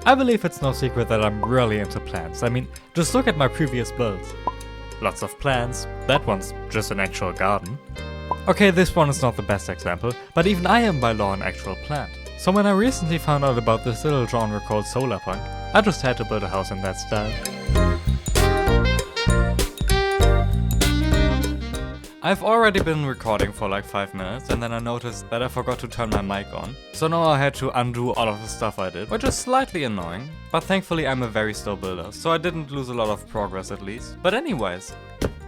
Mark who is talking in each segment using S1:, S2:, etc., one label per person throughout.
S1: I believe it's no secret that I'm really into plants. I mean, just look at my previous builds. Lots of plants, that one's just an actual garden. Okay, this one is not the best example, but even I am by law an actual plant. So when I recently found out about this little genre called Solarpunk, I just had to build a house in that style. I've already been recording for like 5 minutes and then I noticed that I forgot to turn my mic on. So now I had to undo all of the stuff I did, which is slightly annoying. But thankfully I'm a very slow builder, so I didn't lose a lot of progress at least. But anyways,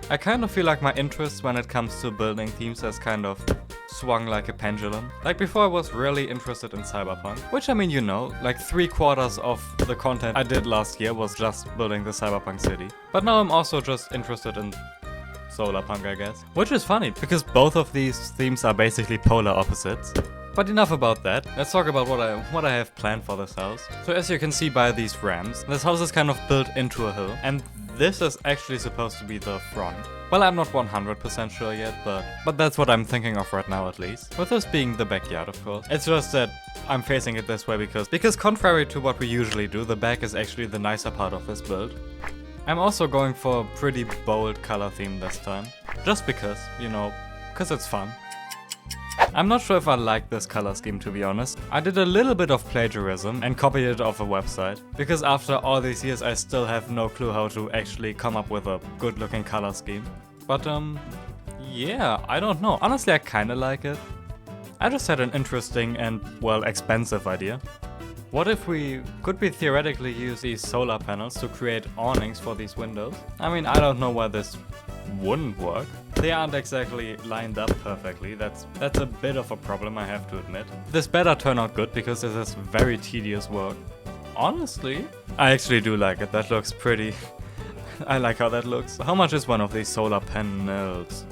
S1: I kind of feel like my interest when it comes to building themes has kind of swung like a pendulum. Like before I was really interested in Cyberpunk, which I mean, you know, like 3/4 of the content I did last year was just building the Cyberpunk city. But now I'm also just interested in Solarpunk, I guess. Which is funny, because both of these themes are basically polar opposites. But enough about that, let's talk about what I have planned for this house. So as you can see by these ramps, this house is kind of built into a hill, and this is actually supposed to be the front. Well, I'm not 100% sure yet, but that's what I'm thinking of right now at least. With this being the backyard, of course. It's just that I'm facing it this way because contrary to what we usually do, the back is actually the nicer part of this build. I'm also going for a pretty bold color theme this time. Just because, you know, because it's fun. I'm not sure if I like this color scheme, to be honest. I did a little bit of plagiarism and copied it off a website. Because after all these years I still have no clue how to actually come up with a good looking color scheme. But yeah, I don't know. Honestly, I kinda like it. I just had an interesting and, well, expensive idea. What if could we theoretically use these solar panels to create awnings for these windows? I mean, I don't know why this wouldn't work. They aren't exactly lined up perfectly, that's a bit of a problem, I have to admit. This better turn out good because this is very tedious work. Honestly, I actually do like it, that looks pretty... I like how that looks. How much is one of these solar panels?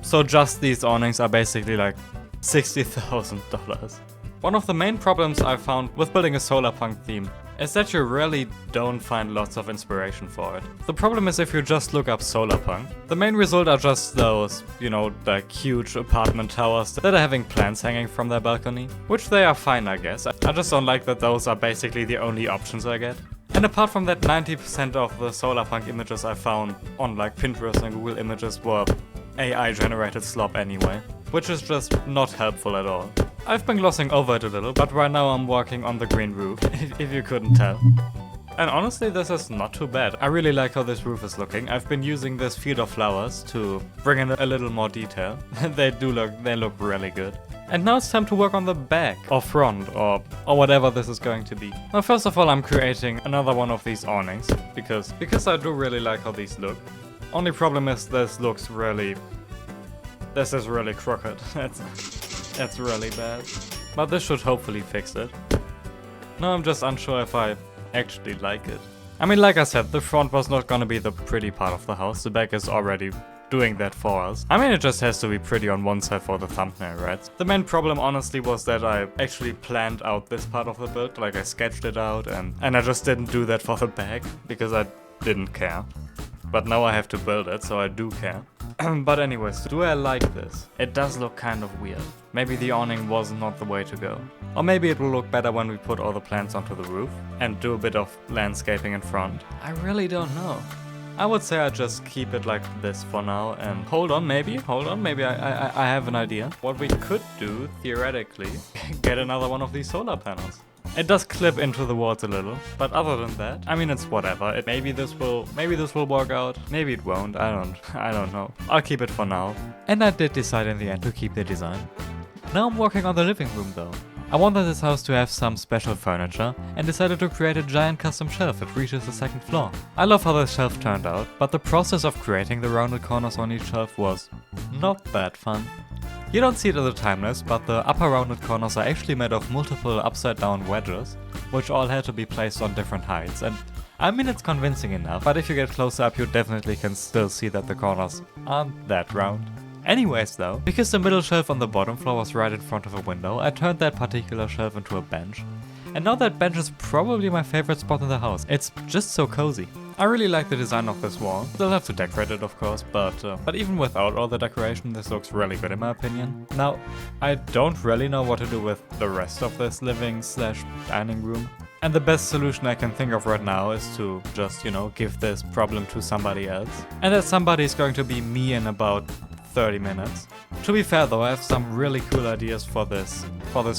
S1: So just these awnings are basically like $60,000. One of the main problems I found with building a Solarpunk theme is that you really don't find lots of inspiration for it. The problem is if you just look up Solarpunk, the main result are just those, you know, like huge apartment towers that are having plants hanging from their balcony. Which they are fine, I guess. I just don't like that those are basically the only options I get. And apart from that, 90% of the Solarpunk images I found on like Pinterest and Google Images were AI generated slop anyway. Which is just not helpful at all. I've been glossing over it a little, but right now I'm working on the green roof, if you couldn't tell. And honestly, this is not too bad. I really like how this roof is looking. I've been using this field of flowers to bring in a little more detail. They look really good. And now it's time to work on the back, or front, or whatever this is going to be. Well, first of all, I'm creating another one of these awnings, because I do really like how these look. Only problem is this is really crooked. That's really bad. But this should hopefully fix it. No, I'm just unsure if I actually like it. I mean, like I said, the front was not gonna be the pretty part of the house. The back is already doing that for us. I mean, it just has to be pretty on one side for the thumbnail, right? The main problem, honestly, was that I actually planned out this part of the build. Like, I sketched it out and I just didn't do that for the back because I didn't care. But now I have to build it, so I do care. But anyways, do I like this? It does look kind of weird. Maybe the awning was not the way to go. Or maybe it will look better when we put all the plants onto the roof and do a bit of landscaping in front. I really don't know. I would say I just keep it like this for now and hold on, maybe I have an idea. What we could do, theoretically, get another one of these solar panels. It does clip into the walls a little, but other than that, I mean, it's whatever. Maybe this will work out, maybe it won't, I don't know. I'll keep it for now. And I did decide in the end to keep the design. Now I'm working on the living room though. I wanted this house to have some special furniture and decided to create a giant custom shelf that reaches the second floor. I love how this shelf turned out, but the process of creating the rounded corners on each shelf was not that fun. You don't see it in the timelapse, but the upper rounded corners are actually made of multiple upside down wedges, which all had to be placed on different heights, and I mean, it's convincing enough, but if you get closer up you definitely can still see that the corners aren't that round. Anyways though, because the middle shelf on the bottom floor was right in front of a window, I turned that particular shelf into a bench. And now that bench is probably my favorite spot in the house. It's just so cozy. I really like the design of this wall. Still have to decorate it, of course, but even without all the decoration, this looks really good in my opinion. Now, I don't really know what to do with the rest of this living/dining room. And the best solution I can think of right now is to just, you know, give this problem to somebody else. And that somebody is going to be me in about 30 minutes. To be fair though, I have some really cool ideas for this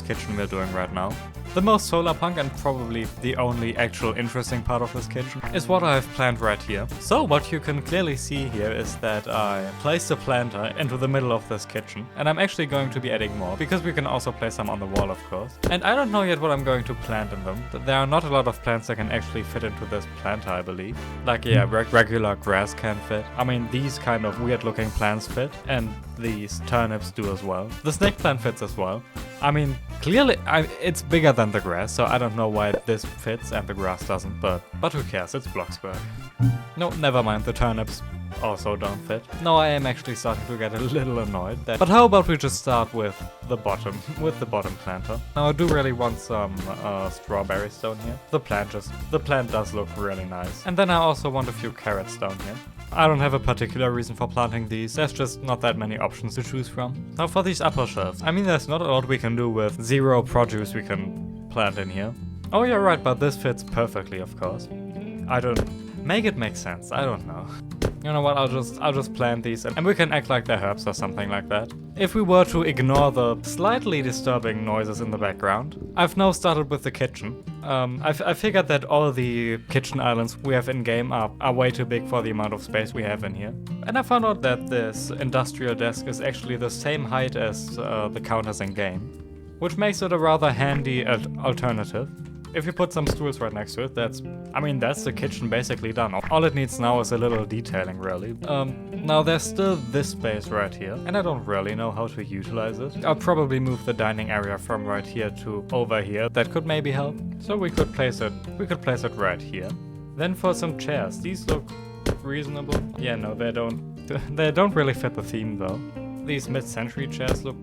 S1: kitchen we're doing right now. The most Solarpunk and probably the only actual interesting part of this kitchen is what I have planned right here. So what you can clearly see here is that I placed a planter into the middle of this kitchen, and I'm actually going to be adding more because we can also place some on the wall, of course. And I don't know yet what I'm going to plant in them. There are not a lot of plants that can actually fit into this planter, I believe. Like, yeah, regular grass can fit. I mean, these kind of weird looking plants fit, and these turnips do as well. The snake plant fits as well. I mean, clearly it's bigger than the grass, so I don't know why this fits and the grass doesn't, but who cares, it's Bloxburg. No, never mind, the turnips also don't fit. No, I am actually starting to get a little annoyed there. But how about we just start with the bottom planter. Now I do really want some strawberry stone here. The plant does look really nice. And then I also want a few carrots down here. I don't have a particular reason for planting these, there's just not that many options to choose from. Now for these upper shelves, I mean there's not a lot we can do with 0 produce we can plant in here. Oh yeah, right, but this fits perfectly, of course. Make it make sense, I don't know. You know what, I'll just plant these and we can act like they're herbs or something like that. If we were to ignore the slightly disturbing noises in the background, I've now started with the kitchen. I figured that all the kitchen islands we have in-game are way too big for the amount of space we have in here. And I found out that this industrial desk is actually the same height as the counters in-game, which makes it a rather handy alternative. If you put some stools right next to it, that's the kitchen basically done. All it needs now is a little detailing, really. Now there's still this space right here, and I don't really know how to utilize it. I'll probably move the dining area from right here to over here. That could maybe help. So we could place it right here. Then for some chairs, these look reasonable. Yeah, no, they don't really fit the theme though. These mid-century chairs look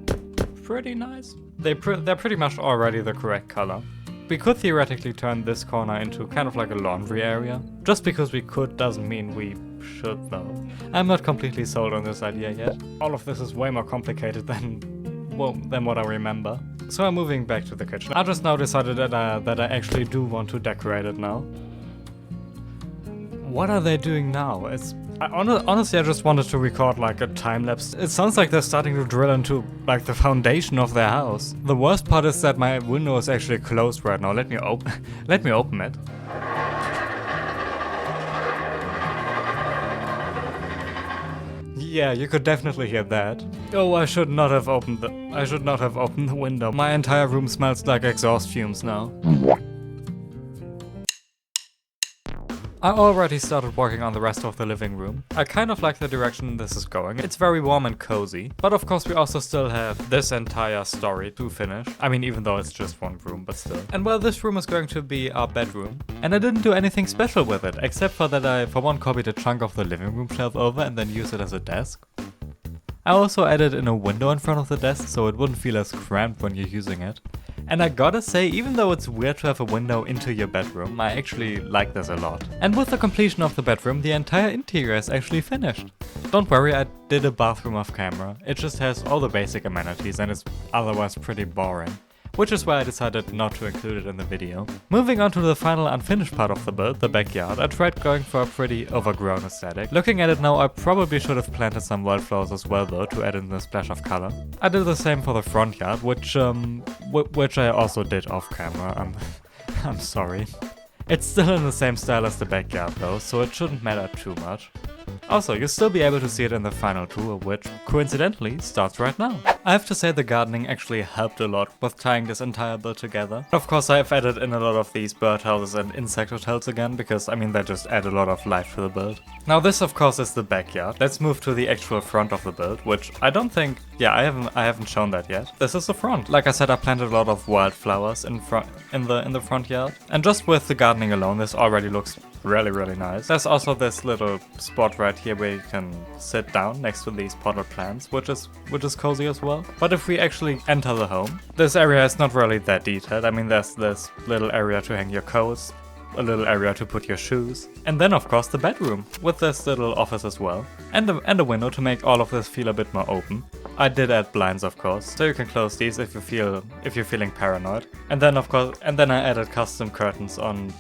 S1: pretty nice. They're pretty much already the correct color. We could theoretically turn this corner into kind of like a laundry area. Just because we could doesn't mean we should though. I'm not completely sold on this idea yet. All of this is way more complicated than what I remember. So I'm moving back to the kitchen. I just now decided that I actually do want to decorate it now. What are they doing now? Honestly, I just wanted to record like a time-lapse. It sounds like they're starting to drill into like the foundation of their house. The worst part is that my window is actually closed right now. Let me open it. Yeah, you could definitely hear that. Oh, I should not have opened the window. My entire room smells like exhaust fumes now. I already started working on the rest of the living room. I kind of like the direction this is going. It's very warm and cozy. But of course we also still have this entire story to finish. I mean, even though it's just one room, but still. And well, this room is going to be our bedroom. And I didn't do anything special with it, except for that I, for one, copied a chunk of the living room shelf over and then used it as a desk. I also added in a window in front of the desk so it wouldn't feel as cramped when you're using it. And I gotta say, even though it's weird to have a window into your bedroom, I actually like this a lot. And with the completion of the bedroom, the entire interior is actually finished. Don't worry, I did a bathroom off camera. It just has all the basic amenities and it's otherwise pretty boring. Which is why I decided not to include it in the video. Moving on to the final unfinished part of the build, the backyard, I tried going for a pretty overgrown aesthetic. Looking at it now, I probably should have planted some wildflowers as well though, to add in a splash of color. I did the same for the front yard, which I also did off camera. I'm sorry. It's still in the same style as the backyard though, so it shouldn't matter too much. Also, you'll still be able to see it in the final tour, which, coincidentally, starts right now. I have to say the gardening actually helped a lot with tying this entire build together. Of course, I have added in a lot of these birdhouses and insect hotels again, because, I mean, they just add a lot of life to the build. Now this, of course, is the backyard. Let's move to the actual front of the build, which I don't think... Yeah, I haven't shown that yet. This is the front. Like I said, I planted a lot of wildflowers in the front yard. And just with the gardening alone, this already looks really, really nice. There's also this little spot right here where you can sit down next to these potted plants, which is cozy as well. But if we actually enter the home, this area is not really that detailed. I mean, there's this little area to hang your coats, a little area to put your shoes. And then of course the bedroom, with this little office as well. And a window to make all of this feel a bit more open. I did add blinds of course, so you can close these if you're feeling paranoid. And then I added custom curtains on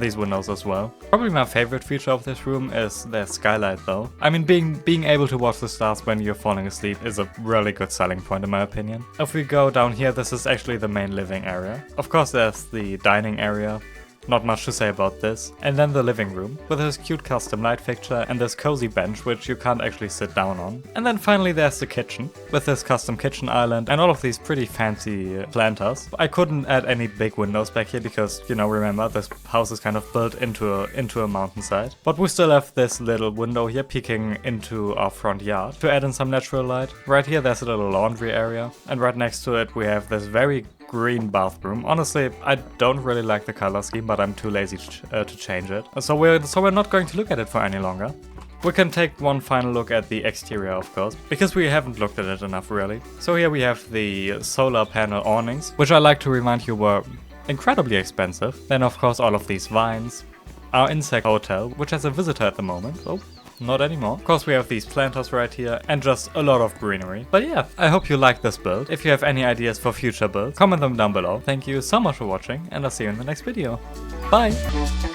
S1: these windows as well. Probably my favorite feature of this room is the skylight though. I mean, being able to watch the stars when you're falling asleep is a really good selling point in my opinion. If we go down here, this is actually the main living area. Of course there's the dining area. Not much to say about this. And then the living room, with this cute custom light fixture and this cozy bench which you can't actually sit down on. And then finally there's the kitchen, with this custom kitchen island and all of these pretty fancy planters. I couldn't add any big windows back here because, you know, remember, this house is kind of built into a mountainside. But we still have this little window here peeking into our front yard to add in some natural light. Right here there's a little laundry area, and right next to it we have this very green bathroom. Honestly, I don't really like the color scheme, but I'm too lazy to change it. So we're not going to look at it for any longer. We can take one final look at the exterior, of course, because we haven't looked at it enough really. So here we have the solar panel awnings, which I like to remind you were incredibly expensive. Then of course all of these vines. Our insect hotel, which has a visitor at the moment. Oh, not anymore. Of course we have these planters right here and just a lot of greenery. But yeah, I hope you like this build. If you have any ideas for future builds, comment them down below. Thank you so much for watching and I'll see you in the next video. Bye!